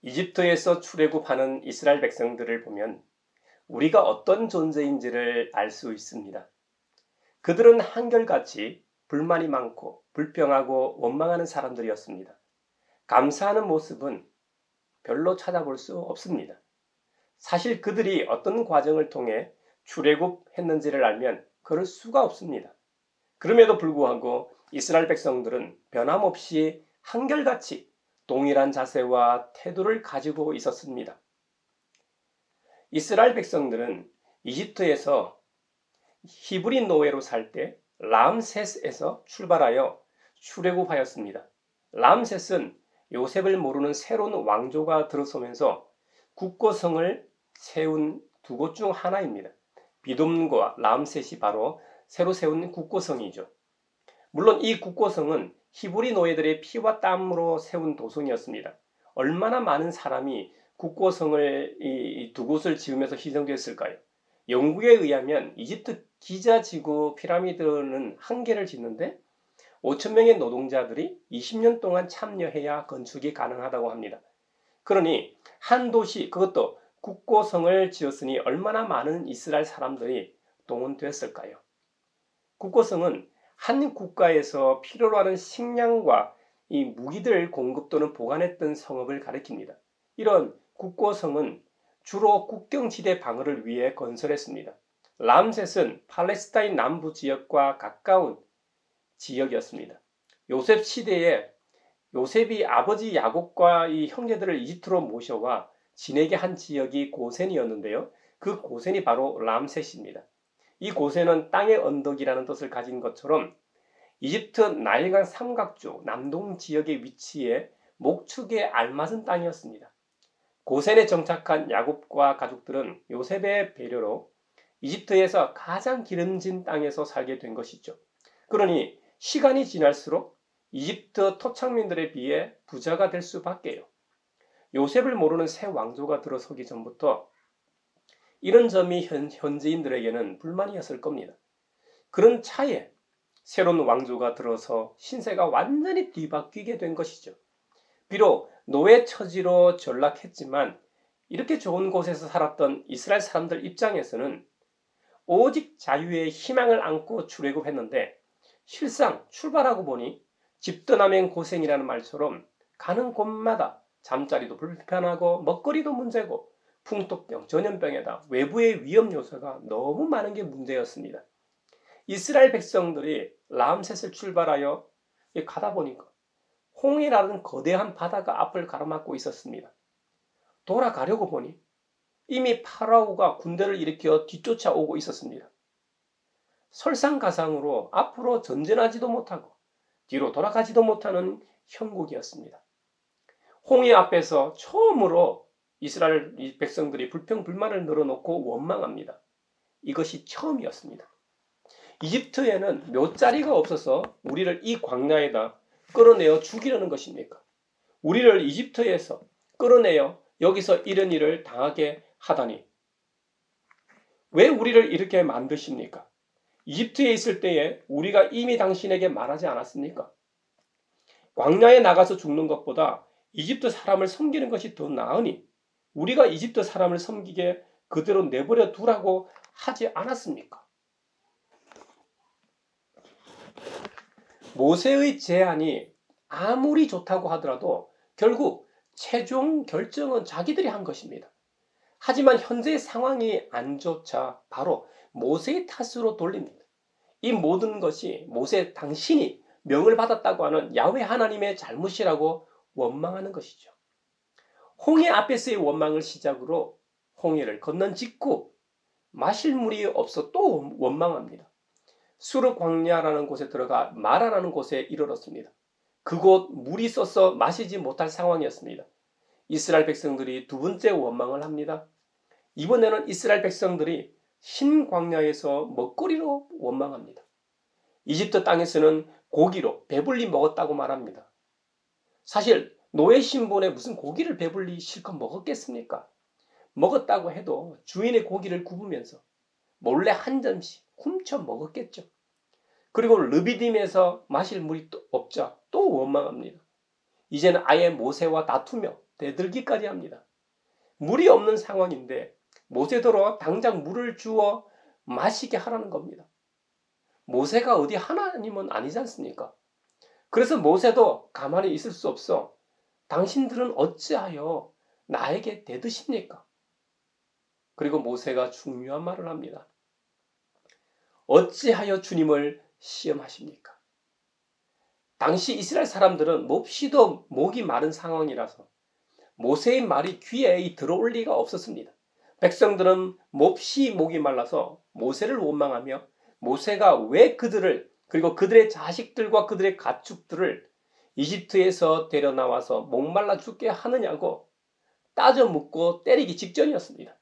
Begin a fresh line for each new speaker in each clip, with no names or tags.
이집트에서 출애굽하는 이스라엘 백성들을 보면 우리가 어떤 존재인지를 알 수 있습니다. 그들은 한결같이 불만이 많고 불평하고 원망하는 사람들이었습니다. 감사하는 모습은 별로 찾아볼 수 없습니다. 사실 그들이 어떤 과정을 통해 출애굽했는지를 알면 그럴 수가 없습니다. 그럼에도 불구하고 이스라엘 백성들은 변함없이 한결같이 동일한 자세와 태도를 가지고 있었습니다. 이스라엘 백성들은 이집트에서 히브리 노예로 살 때 람셋에서 출발하여 출애굽하였습니다. 람셋은 요셉을 모르는 새로운 왕조가 들어서면서 국고성을 세운 두 곳 중 하나입니다. 비돔과 람셋이 바로 새로 세운 국고성이죠. 물론 이 국고성은 히브리 노예들의 피와 땀으로 세운 도성이었습니다. 얼마나 많은 사람이 국고성을 이 두 곳을 지으면서 희생됐을까요? 연구에 의하면 이집트 기자지구 피라미드는 한 개를 짓는데 5천 명의 노동자들이 20년 동안 참여해야 건축이 가능하다고 합니다. 그러니 한 도시, 그것도 국고성을 지었으니 얼마나 많은 이스라엘 사람들이 동원됐을까요? 국고성은 한 국가에서 필요로 하는 식량과 이 무기들 공급 또는 보관했던 성읍을 가리킵니다. 이런 국고성은 주로 국경지대 방어를 위해 건설했습니다. 람셋은 팔레스타인 남부 지역과 가까운 지역이었습니다. 요셉 시대에 요셉이 아버지 야곱과 이 형제들을 이집트로 모셔와 지내게 한 지역이 고센이었는데요. 그 고센이 바로 람셋입니다. 이 고센은 땅의 언덕이라는 뜻을 가진 것처럼 이집트 나일강 삼각주 남동 지역의 위치에 목축에 알맞은 땅이었습니다. 고센에 정착한 야곱과 가족들은 요셉의 배려로 이집트에서 가장 기름진 땅에서 살게 된 것이죠. 그러니 시간이 지날수록 이집트 토착민들에 비해 부자가 될 수밖에요. 요셉을 모르는 새 왕조가 들어서기 전부터 이런 점이 현지인들에게는 불만이었을 겁니다. 그런 차에 새로운 왕조가 들어서 신세가 완전히 뒤바뀌게 된 것이죠. 비록 노예 처지로 전락했지만 이렇게 좋은 곳에서 살았던 이스라엘 사람들 입장에서는 오직 자유의 희망을 안고 출애굽했는데 실상 출발하고 보니 집 떠나면 고생이라는 말처럼 가는 곳마다 잠자리도 불편하고 먹거리도 문제고 풍토병, 전염병에다 외부의 위험 요소가 너무 많은 게 문제였습니다. 이스라엘 백성들이 람셋을 출발하여 가다 보니까 홍해라는 거대한 바다가 앞을 가로막고 있었습니다. 돌아가려고 보니 이미 파라오가 군대를 일으켜 뒤쫓아오고 있었습니다. 설상가상으로 앞으로 전진하지도 못하고 뒤로 돌아가지도 못하는 형국이었습니다. 홍해 앞에서 처음으로 이스라엘 백성들이 불평불만을 늘어놓고 원망합니다. 이것이 처음이었습니다. 이집트에는 묘자리가 없어서 우리를 이 광야에다 끌어내어 죽이려는 것입니까? 우리를 이집트에서 끌어내어 여기서 이런 일을 당하게 하다니 왜 우리를 이렇게 만드십니까? 이집트에 있을 때에 우리가 이미 당신에게 말하지 않았습니까? 광야에 나가서 죽는 것보다 이집트 사람을 섬기는 것이 더 나으니 우리가 이집트 사람을 섬기게 그대로 내버려 두라고 하지 않았습니까? 모세의 제안이 아무리 좋다고 하더라도 결국 최종 결정은 자기들이 한 것입니다. 하지만 현재의 상황이 안 좋자 바로 모세의 탓으로 돌립니다. 이 모든 것이 모세 당신이 명을 받았다고 하는 야훼 하나님의 잘못이라고 원망하는 것이죠. 홍해 앞에서의 원망을 시작으로 홍해를 건넌 직후 마실 물이 없어 또 원망합니다. 수르 광야라는 곳에 들어가 마라라는 곳에 이르렀습니다. 그곳 물이 있어서 마시지 못할 상황이었습니다. 이스라엘 백성들이 두 번째 원망을 합니다. 이번에는 이스라엘 백성들이 신광야에서 먹거리로 원망합니다. 이집트 땅에서는 고기로 배불리 먹었다고 말합니다. 사실 노예 신분에 무슨 고기를 배불리 실컷 먹었겠습니까? 먹었다고 해도 주인의 고기를 굽으면서 몰래 한 점씩 훔쳐 먹었겠죠. 그리고 르비딤에서 마실 물이 또 없자 또 원망합니다. 이제는 아예 모세와 다투며 대들기까지 합니다. 물이 없는 상황인데 모세더러 당장 물을 주어 마시게 하라는 겁니다. 모세가 어디 하나님은 아니지 않습니까? 그래서 모세도 가만히 있을 수 없어. 당신들은 어찌하여 나에게 대드십니까? 그리고 모세가 중요한 말을 합니다. 어찌하여 주님을 시험하십니까? 당시 이스라엘 사람들은 몹시도 목이 마른 상황이라서 모세의 말이 귀에 들어올 리가 없었습니다. 백성들은 몹시 목이 말라서 모세를 원망하며 모세가 왜 그들을 그리고 그들의 자식들과 그들의 가축들을 이집트에서 데려나와서 목말라 죽게 하느냐고 따져 묻고 때리기 직전이었습니다.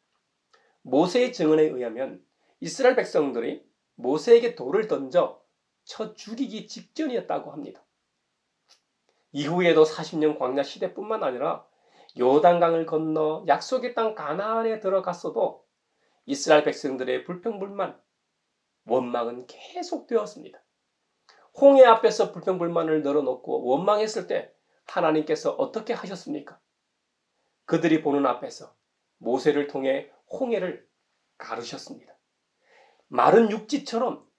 모세의 증언에 의하면 이스라엘 백성들이 모세에게 돌을 던져 쳐 죽이기 직전이었다고 합니다. 이후에도 40년 광야 시대뿐만 아니라 요단강을 건너 약속의 땅 가나안에 들어갔어도 이스라엘 백성들의 불평불만, 원망은 계속되었습니다. 홍해 앞에서 불평불만을 늘어놓고 원망했을 때 하나님께서 어떻게 하셨습니까? 그들이 보는 앞에서 모세를 통해 홍해를 가르셨습니다. 마른 육지처럼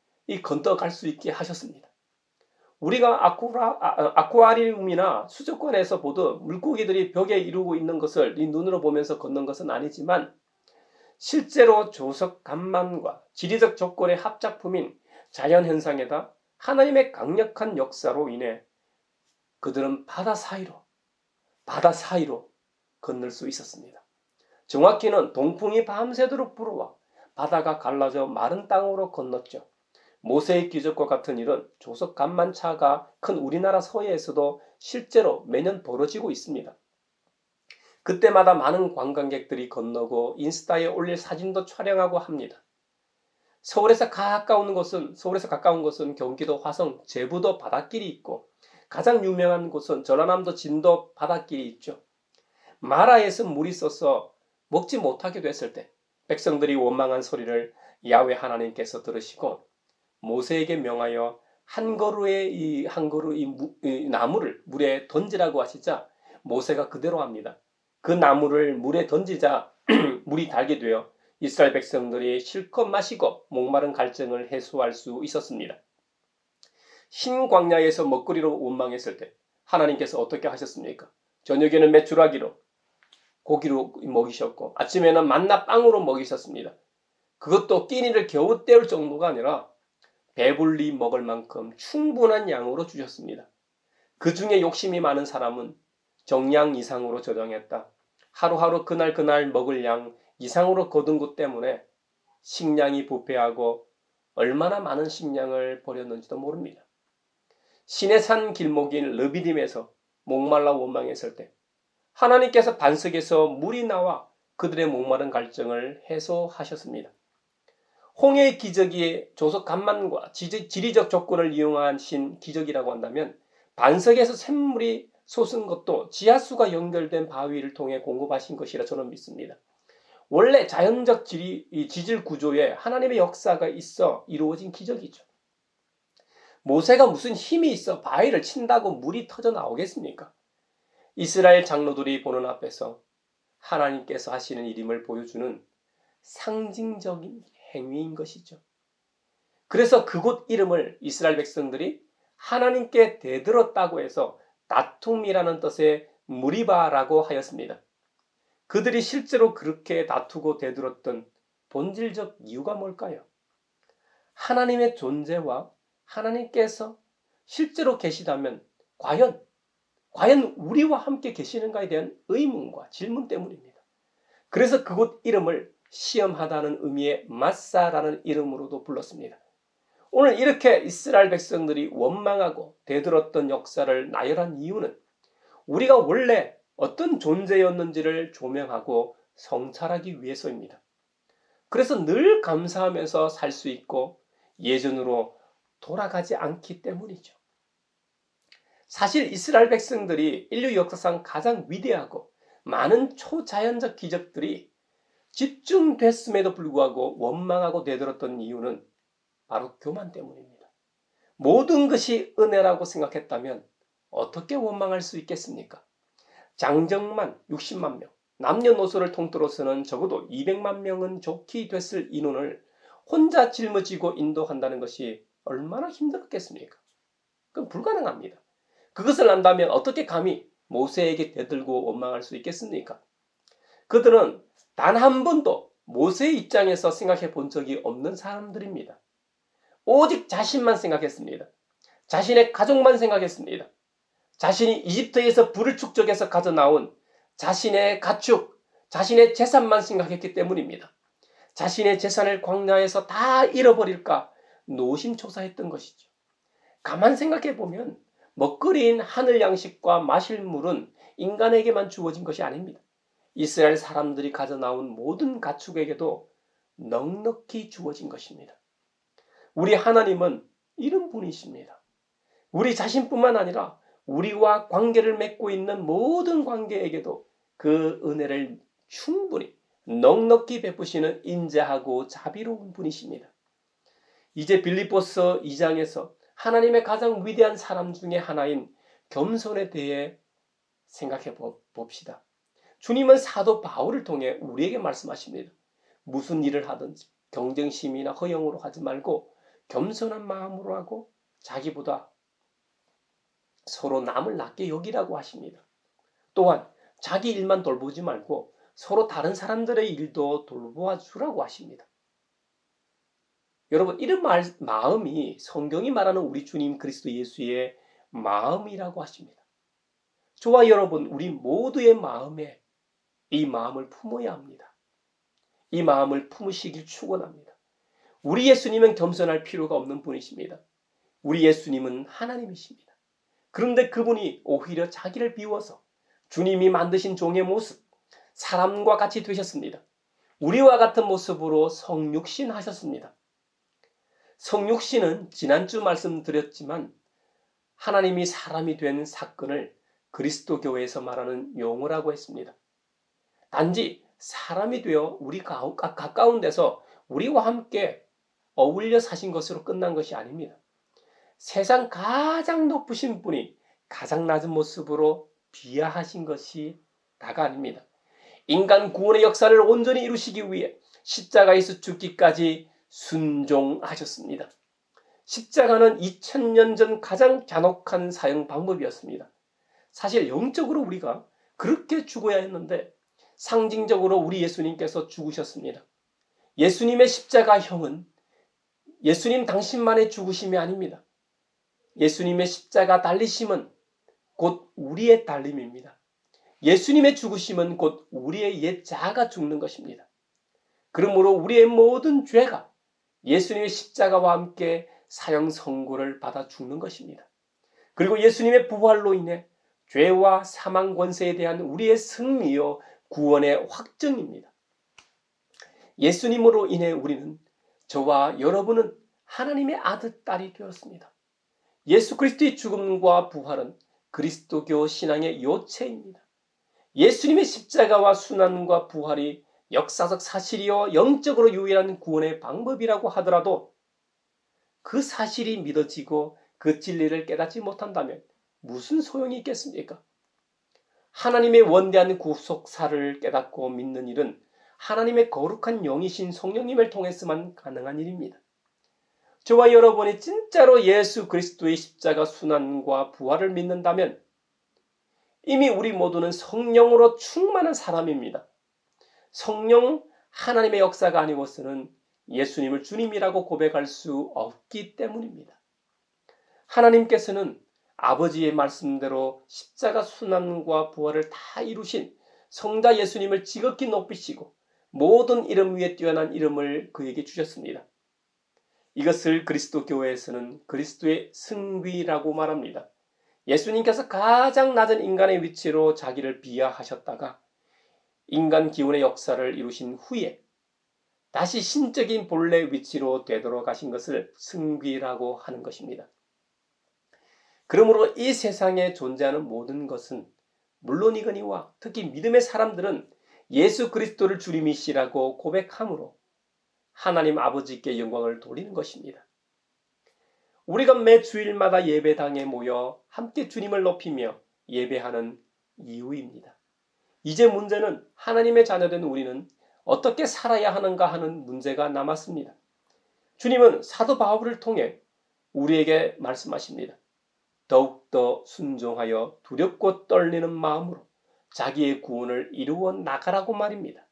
건너갈 수 있게 하셨습니다. 우리가 아쿠아리움이나 수족관에서 보듯 물고기들이 벽에 이루고 있는 것을 이 눈으로 보면서 걷는 것은 아니지만 실제로 조석 간만과 지리적 조건의 합작품인 자연현상에다 하나님의 강력한 역사로 인해 그들은 바다 사이로 건널 수 있었습니다. 정확히는 동풍이 밤새도록 불어와 바다가 갈라져 마른 땅으로 건넜죠. 모세의 기적과 같은 일은 조석 간만차가 큰 우리나라 서해에서도 실제로 매년 벌어지고 있습니다. 그때마다 많은 관광객들이 건너고 인스타에 올릴 사진도 촬영하고 합니다. 서울에서 가까운 곳은 경기도 화성, 제부도 바닷길이 있고 가장 유명한 곳은 전라남도 진도 바닷길이 있죠. 마라에서 물이 써서 먹지 못하게 됐을 때 백성들이 원망한 소리를 야훼 하나님께서 들으시고 모세에게 명하여 한 그루의 나무를 물에 던지라고 하시자 모세가 그대로 합니다. 그 나무를 물에 던지자 물이 달게 되어 이스라엘 백성들이 실컷 마시고 목마른 갈증을 해소할 수 있었습니다. 신광야에서 먹거리로 원망했을 때 하나님께서 어떻게 하셨습니까? 저녁에는 메추라기로 고기로 먹이셨고 아침에는 만나 빵으로 먹이셨습니다. 그것도 끼니를 겨우 때울 정도가 아니라 배불리 먹을 만큼 충분한 양으로 주셨습니다. 그 중에 욕심이 많은 사람은 정량 이상으로 저장했다. 하루하루 그날 먹을 양 이상으로 거둔 것 때문에 식량이 부패하고 얼마나 많은 식량을 버렸는지도 모릅니다. 시내산 길목인 르비딤에서 목말라 원망했을 때 하나님께서 반석에서 물이 나와 그들의 목마른 갈증을 해소하셨습니다. 홍해의 기적이 조석 간만과 지리적 조건을 이용한 기적이라고 한다면 반석에서 샘물이 솟은 것도 지하수가 연결된 바위를 통해 공급하신 것이라 저는 믿습니다. 원래 자연적 지질 구조에 하나님의 역사가 있어 이루어진 기적이죠. 모세가 무슨 힘이 있어 바위를 친다고 물이 터져 나오겠습니까? 이스라엘 장로들이 보는 앞에서 하나님께서 하시는 일임을 보여주는 상징적인 행위인 것이죠. 그래서 그곳 이름을 이스라엘 백성들이 하나님께 대들었다고 해서 다툼이라는 뜻의 무리바라고 하였습니다. 그들이 실제로 그렇게 다투고 대들었던 본질적 이유가 뭘까요? 하나님의 존재와 하나님께서 실제로 계시다면 과연 우리와 함께 계시는가에 대한 의문과 질문 때문입니다. 그래서 그곳 이름을 시험하다는 의미의 마사라는 이름으로도 불렀습니다. 오늘 이렇게 이스라엘 백성들이 원망하고 대들었던 역사를 나열한 이유는 우리가 원래 어떤 존재였는지를 조명하고 성찰하기 위해서입니다. 그래서 늘 감사하면서 살 수 있고 예전으로 돌아가지 않기 때문이죠. 사실 이스라엘 백성들이 인류 역사상 가장 위대하고 많은 초자연적 기적들이 집중됐음에도 불구하고 원망하고 대들었던 이유는 바로 교만 때문입니다. 모든 것이 은혜라고 생각했다면 어떻게 원망할 수 있겠습니까? 장정만 60만 명, 남녀노소를 통틀어서는 적어도 200만 명은 좋게 됐을 인원을 혼자 짊어지고 인도한다는 것이 얼마나 힘들었겠습니까? 그건 불가능합니다. 그것을 안다면 어떻게 감히 모세에게 대들고 원망할 수 있겠습니까? 그들은 단 한 번도 모세의 입장에서 생각해 본 적이 없는 사람들입니다. 오직 자신만 생각했습니다. 자신의 가족만 생각했습니다. 자신이 이집트에서 불을 축적해서 가져 나온 자신의 가축, 자신의 재산만 생각했기 때문입니다. 자신의 재산을 광야에서 다 잃어버릴까 노심초사했던 것이죠. 가만 생각해 보면 먹거리인 하늘 양식과 마실 물은 인간에게만 주어진 것이 아닙니다. 이스라엘 사람들이 가져 나온 모든 가축에게도 넉넉히 주어진 것입니다. 우리 하나님은 이런 분이십니다. 우리 자신뿐만 아니라 우리와 관계를 맺고 있는 모든 관계에게도 그 은혜를 충분히 넉넉히 베푸시는 인자하고 자비로운 분이십니다. 이제 빌립보서 2장에서 하나님의 가장 위대한 사람 중에 하나인 겸손에 대해 생각해 봅시다. 주님은 사도 바울을 통해 우리에게 말씀하십니다. 무슨 일을 하든지 경쟁심이나 허영으로 하지 말고 겸손한 마음으로 하고 자기보다 서로 남을 낮게 여기라고 하십니다. 또한 자기 일만 돌보지 말고 서로 다른 사람들의 일도 돌보아 주라고 하십니다. 여러분, 이런 마음이 성경이 말하는 우리 주님 그리스도 예수의 마음이라고 하십니다. 저와 여러분, 우리 모두의 마음에 이 마음을 품어야 합니다. 이 마음을 품으시길 축원합니다. 우리 예수님은 겸손할 필요가 없는 분이십니다. 우리 예수님은 하나님이십니다. 그런데 그분이 오히려 자기를 비워서 주님이 만드신 종의 모습, 사람과 같이 되셨습니다. 우리와 같은 모습으로 성육신 하셨습니다. 성육신은 지난주 말씀드렸지만 하나님이 사람이 된 사건을 그리스도교회에서 말하는 용어라고 했습니다. 단지 사람이 되어 우리 가까운 데서 우리와 함께 어울려 사신 것으로 끝난 것이 아닙니다. 세상 가장 높으신 분이 가장 낮은 모습으로 비하하신 것이 다가 아닙니다. 인간 구원의 역사를 온전히 이루시기 위해 십자가에서 죽기까지 순종하셨습니다. 십자가는 2000년 전 가장 잔혹한 사형 방법이었습니다. 사실 영적으로 우리가 그렇게 죽어야 했는데 상징적으로 우리 예수님께서 죽으셨습니다. 예수님의 십자가형은 예수님 당신만의 죽으심이 아닙니다. 예수님의 십자가 달리심은 곧 우리의 달림입니다. 예수님의 죽으심은 곧 우리의 옛 자아가 죽는 것입니다. 그러므로 우리의 모든 죄가 예수님의 십자가와 함께 사형 선고를 받아 죽는 것입니다. 그리고 예수님의 부활로 인해 죄와 사망 권세에 대한 우리의 승리요 구원의 확정입니다. 예수님으로 인해 우리는, 저와 여러분은 하나님의 아들, 딸이 되었습니다. 예수 그리스도의 죽음과 부활은 그리스도교 신앙의 요체입니다. 예수님의 십자가와 순환과 부활이 역사적 사실이요 영적으로 유일한 구원의 방법이라고 하더라도 그 사실이 믿어지고 그 진리를 깨닫지 못한다면 무슨 소용이 있겠습니까? 하나님의 원대한 구속사를 깨닫고 믿는 일은 하나님의 거룩한 영이신 성령님을 통해서만 가능한 일입니다. 저와 여러분이 진짜로 예수 그리스도의 십자가 순환과 부활을 믿는다면 이미 우리 모두는 성령으로 충만한 사람입니다. 성령 하나님의 역사가 아니고서는 예수님을 주님이라고 고백할 수 없기 때문입니다. 하나님께서는 아버지의 말씀대로 십자가 순환과 부활을 다 이루신 성자 예수님을 지극히 높이시고 모든 이름 위에 뛰어난 이름을 그에게 주셨습니다. 이것을 그리스도 교회에서는 그리스도의 승귀라고 말합니다. 예수님께서 가장 낮은 인간의 위치로 자기를 비하하셨다가 인간 기운의 역사를 이루신 후에 다시 신적인 본래 위치로 되돌아가신 것을 승귀라고 하는 것입니다. 그러므로 이 세상에 존재하는 모든 것은 물론이거니와 특히 믿음의 사람들은 예수 그리스도를 주님이시라고 고백함으로 하나님 아버지께 영광을 돌리는 것입니다. 우리가 매 주일마다 예배당에 모여 함께 주님을 높이며 예배하는 이유입니다. 이제 문제는 하나님의 자녀된 우리는 어떻게 살아야 하는가 하는 문제가 남았습니다. 주님은 사도 바울을 통해 우리에게 말씀하십니다. 더욱더 순종하여 두렵고 떨리는 마음으로 자기의 구원을 이루어 나가라고 말입니다.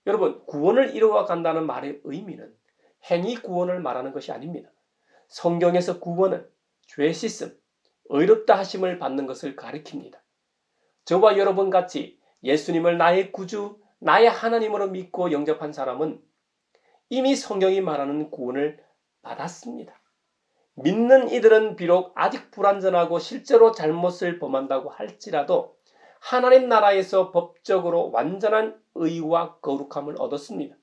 여러분, 구원을 이루어 간다는 말의 의미는 행위 구원을 말하는 것이 아닙니다. 성경에서 구원은 죄 씻음, 의롭다 하심을 받는 것을 가리킵니다. 저와 여러분 같이 예수님을 나의 구주, 나의 하나님으로 믿고 영접한 사람은 이미 성경이 말하는 구원을 받았습니다. 믿는 이들은 비록 아직 불완전하고 실제로 잘못을 범한다고 할지라도 하나님 나라에서 법적으로 완전한 의와 거룩함을 얻었습니다.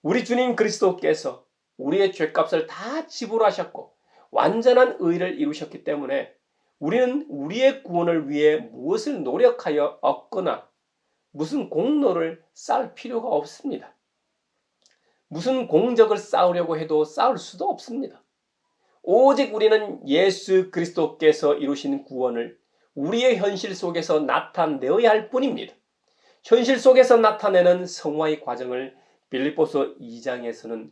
우리 주님 그리스도께서 우리의 죄값을 다 지불하셨고 완전한 의를 이루셨기 때문에 우리는 우리의 구원을 위해 무엇을 노력하여 얻거나 무슨 공로를 쌓을 필요가 없습니다. 무슨 공적을 쌓으려고 해도 쌓을 수도 없습니다. 오직 우리는 예수 그리스도께서 이루신 구원을 우리의 현실 속에서 나타내어야 할 뿐입니다. 현실 속에서 나타내는 성화의 과정을 빌립보서 2장에서는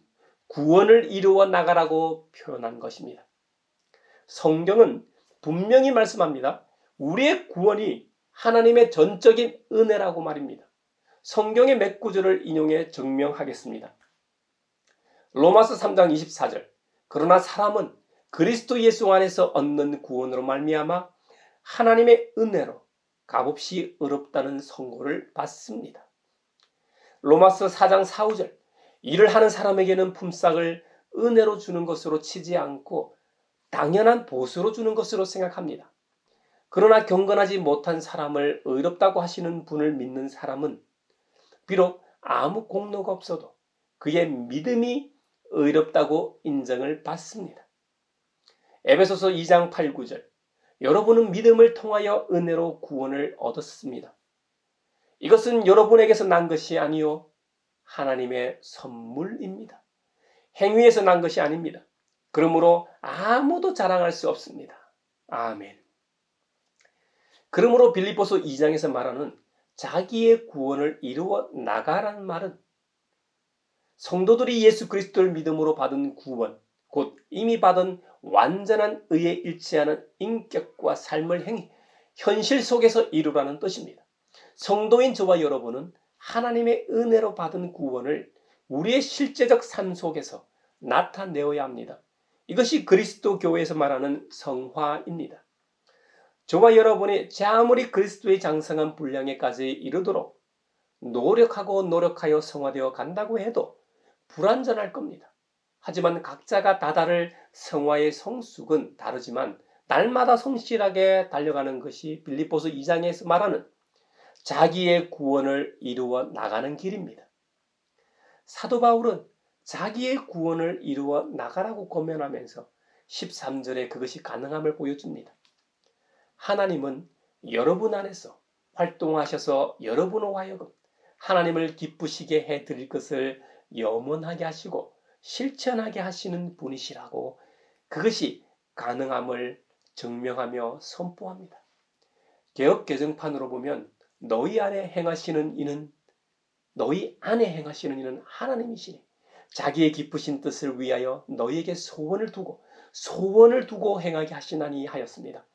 구원을 이루어 나가라고 표현한 것입니다. 성경은 분명히 말씀합니다. 우리의 구원이 하나님의 전적인 은혜라고 말입니다. 성경의 몇 구절을 인용해 증명하겠습니다. 로마서 3장 24절. 그러나 사람은 그리스도 예수 안에서 얻는 구원으로 말미암아 하나님의 은혜로 값없이 의롭다는 선고를 받습니다. 로마서 4장 4, 5절. 일을 하는 사람에게는 품삯을 은혜로 주는 것으로 치지 않고 당연한 보수로 주는 것으로 생각합니다. 그러나 경건하지 못한 사람을 의롭다고 하시는 분을 믿는 사람은 비록 아무 공로가 없어도 그의 믿음이 의롭다고 인정을 받습니다. 에베소서 2장 8, 9절. 여러분은 믿음을 통하여 은혜로 구원을 얻었습니다. 이것은 여러분에게서 난 것이 아니요 하나님의 선물입니다. 행위에서 난 것이 아닙니다. 그러므로 아무도 자랑할 수 없습니다. 아멘. 그러므로 빌립보서 2장에서 말하는 자기의 구원을 이루어 나가라는 말은 성도들이 예수 그리스도를 믿음으로 받은 구원, 곧 이미 받은 완전한 의에 일치하는 인격과 삶을 현실 속에서 이루라는 뜻입니다. 성도인 저와 여러분은 하나님의 은혜로 받은 구원을 우리의 실제적 삶 속에서 나타내어야 합니다. 이것이 그리스도 교회에서 말하는 성화입니다. 저와 여러분이 아무리 그리스도의 장성한 분량에까지 이르도록 노력하여 성화되어 간다고 해도 불완전할 겁니다. 하지만 각자가 다다를 성화의 성숙은 다르지만 날마다 성실하게 달려가는 것이 빌립보서 2장에서 말하는 자기의 구원을 이루어 나가는 길입니다. 사도 바울은 자기의 구원을 이루어 나가라고 권면하면서 13절에 그것이 가능함을 보여줍니다. 하나님은 여러분 안에서 활동하셔서 여러분으로 하여금 하나님을 기쁘시게 해드릴 것을 염원하게 하시고 실천하게 하시는 분이시라고 그것이 가능함을 증명하며 선포합니다. 개역 개정판으로 보면 너희 안에 행하시는 이는 하나님이시니 자기의 기쁘신 뜻을 위하여 너희에게 소원을 두고 행하게 하시나니 하였습니다.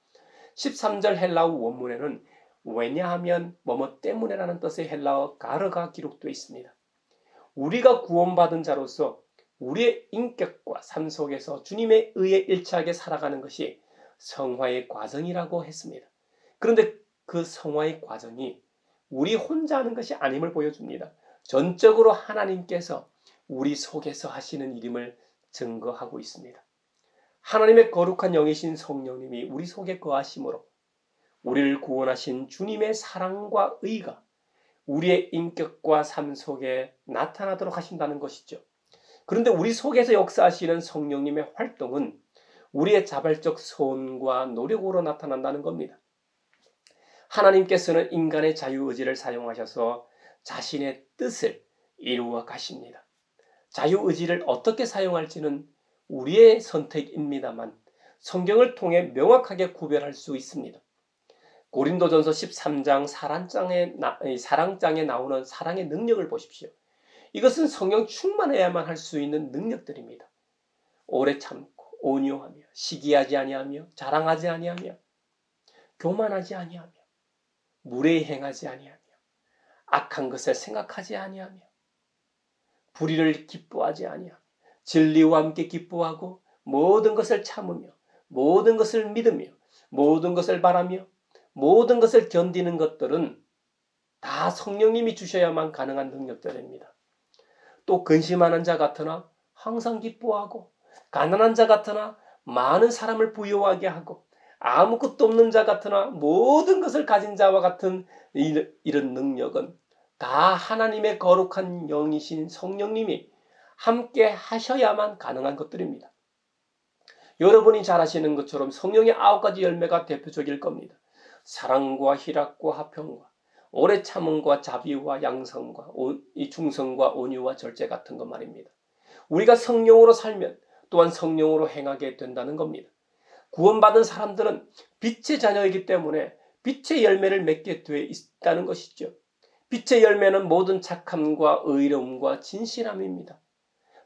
13절 헬라어 원문에는 왜냐하면 뭐뭐 때문에라는 뜻의 헬라어 가르가 기록되어 있습니다. 우리가 구원받은 자로서 우리의 인격과 삶 속에서 주님의 의에 일치하게 살아가는 것이 성화의 과정이라고 했습니다. 그런데 그 성화의 과정이 우리 혼자 하는 것이 아님을 보여줍니다. 전적으로 하나님께서 우리 속에서 하시는 일임을 증거하고 있습니다. 하나님의 거룩한 영이신 성령님이 우리 속에 거하심으로 우리를 구원하신 주님의 사랑과 의가 우리의 인격과 삶 속에 나타나도록 하신다는 것이죠. 그런데 우리 속에서 역사하시는 성령님의 활동은 우리의 자발적 소원과 노력으로 나타난다는 겁니다. 하나님께서는 인간의 자유의지를 사용하셔서 자신의 뜻을 이루어 가십니다. 자유의지를 어떻게 사용할지는 우리의 선택입니다만 성경을 통해 명확하게 구별할 수 있습니다. 고린도전서 13장 사랑장에 나오는 사랑의 능력을 보십시오. 이것은 성령 충만해야만 할 수 있는 능력들입니다. 오래 참고 온유하며 시기하지 아니하며 자랑하지 아니하며 교만하지 아니하며 무례히 행하지 아니하며 악한 것을 생각하지 아니하며 불의를 기뻐하지 아니하며 진리와 함께 기뻐하고 모든 것을 참으며 모든 것을 믿으며 모든 것을 바라며 모든 것을 견디는 것들은 다 성령님이 주셔야만 가능한 능력들입니다. 또 근심하는 자 같으나 항상 기뻐하고 가난한 자 같으나 많은 사람을 부유하게 하고 아무것도 없는 자 같으나 모든 것을 가진 자와 같은 이런 능력은 다 하나님의 거룩한 영이신 성령님이 함께 하셔야만 가능한 것들입니다. 여러분이 잘 아시는 것처럼 성령의 9가지 열매가 대표적일 겁니다. 사랑과 희락과 화평과 오래 참음과 자비와 양성과 중성과 온유와 절제 같은 것 말입니다. 우리가 성령으로 살면 또한 성령으로 행하게 된다는 겁니다. 구원받은 사람들은 빛의 자녀이기 때문에 빛의 열매를 맺게 돼 있다는 것이죠. 빛의 열매는 모든 착함과 의로움과 진실함입니다.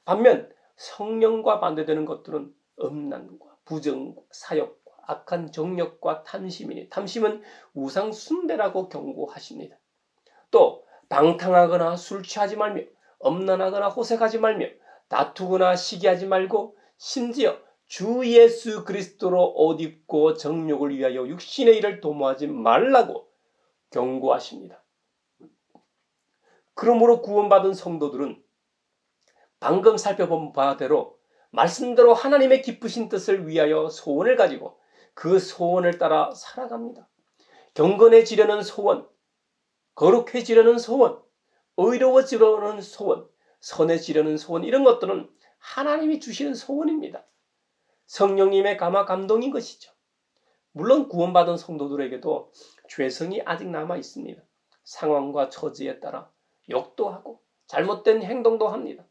반면 성령과 반대되는 것들은 음란과 부정과 사욕과 악한 정욕과 탐심이니 탐심은 우상 숭배라고 경고하십니다. 또 방탕하거나 술 취하지 말며 엄란하거나 호색하지 말며 다투거나 시기하지 말고 심지어 주 예수 그리스도로 옷 입고 정욕을 위하여 육신의 일을 도모하지 말라고 경고하십니다. 그러므로 구원받은 성도들은 방금 살펴본 바대로 말씀대로 하나님의 기쁘신 뜻을 위하여 소원을 가지고 그 소원을 따라 살아갑니다. 경건해지려는 소원, 거룩해지려는 소원, 의로워지려는 소원, 선해지려는 소원, 이런 것들은 하나님이 주시는 소원입니다. 성령님의 감동인 것이죠. 물론 구원받은 성도들에게도 죄성이 아직 남아 있습니다. 상황과 처지에 따라 욕도 하고 잘못된 행동도 합니다.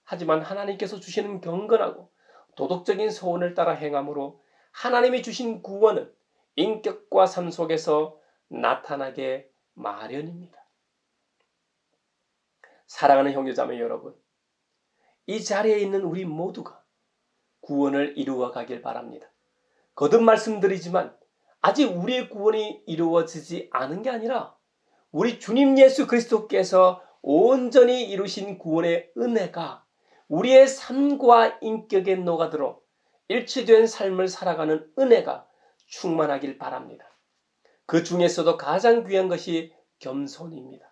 하지만 하나님께서 주시는 경건하고 도덕적인 소원을 따라 행함으로 하나님이 주신 구원은 인격과 삶 속에서 나타나게 마련입니다. 사랑하는 형제자매 여러분, 이 자리에 있는 우리 모두가 구원을 이루어 가길 바랍니다. 거듭 말씀드리지만 아직 우리의 구원이 이루어지지 않은 게 아니라 우리 주님 예수 그리스도께서 온전히 이루신 구원의 은혜가 우리의 삶과 인격에 녹아들어 일치된 삶을 살아가는 은혜가 충만하길 바랍니다. 그 중에서도 가장 귀한 것이 겸손입니다.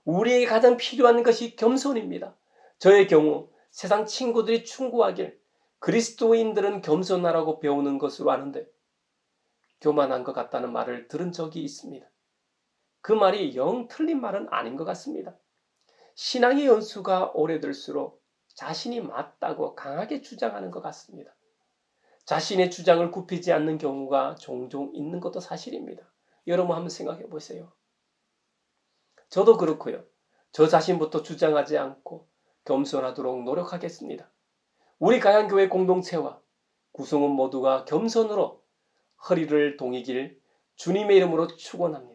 우리에게 가장 필요한 것이 겸손입니다. 저의 경우 세상 친구들이 충고하길 그리스도인들은 겸손하라고 배우는 것으로 아는데 교만한 것 같다는 말을 들은 적이 있습니다. 그 말이 영 틀린 말은 아닌 것 같습니다. 신앙의 연수가 오래될수록 자신이 맞다고 강하게 주장하는 것 같습니다. 자신의 주장을 굽히지 않는 경우가 종종 있는 것도 사실입니다. 여러분 한번 생각해 보세요. 저도 그렇고요. 저 자신부터 주장하지 않고 겸손하도록 노력하겠습니다. 우리 가양교회 공동체와 구성원 모두가 겸손으로 허리를 동이길 주님의 이름으로 축원합니다.